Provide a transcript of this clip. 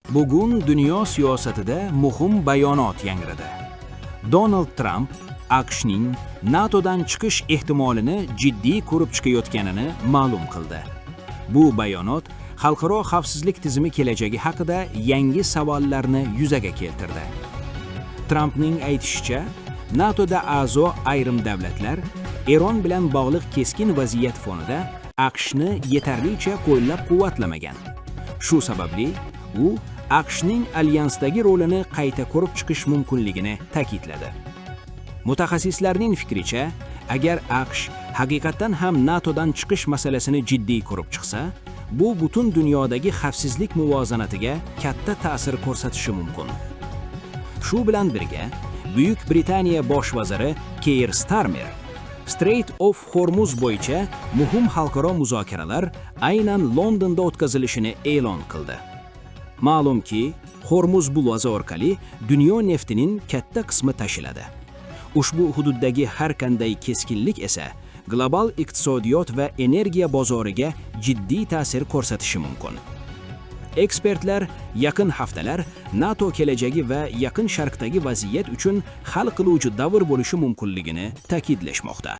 Bugun dunyo siyosatida muhim bayonot yangradi. Donald Trump AQShning NATOdan chiqish ehtimolini jiddiy ko'rib chiqayotganini ma'lum qildi. Bu bayonot xalqaro xavfsizlik tizimi kelajagi haqida yangi savollarni yuzaga keltirdi. Trumpning aytishicha, NATOda a'zo ayrim davlatlar Eron bilan bog'liq keskin vaziyat fonida AQShni yetarlicha qo'llab-quvvatlamagan. Shu sababli u AQShning alyansdagi rolini qayta ko'rib chiqish mumkinligini ta'kidladi. Mutaxassislarning fikricha, agar AQSh haqiqatan ham NATOdan chiqish masalasini jiddiy ko'rib chiqsa, bu butun dunyodagi xavfsizlik muvozanatiga katta ta'sir ko'rsatishi mumkin. Shu bilan birga, Buyuk Britaniya bosh vaziri Keir Starmer Strait of Hormuz bo'yicha muhim xalqaro muzokaralar aynan Londonda o'tkazilishini e'lon qildi. Ma'lumki, Hormuz buluzi orqali dunyo neftining katta qismi tashiladi. Ushbu hududdagi har qanday keskinlik esa global iqtisodiyot va energiya bozoriga jiddiy ta'sir ko'rsatishi mumkin. Ekspertlar yaqin haftalar NATO kelajagi va Yaqin Sharqdagi vaziyat uchun hal qiluvchi davr bo'lishi mumkinligini ta'kidlashmoqda.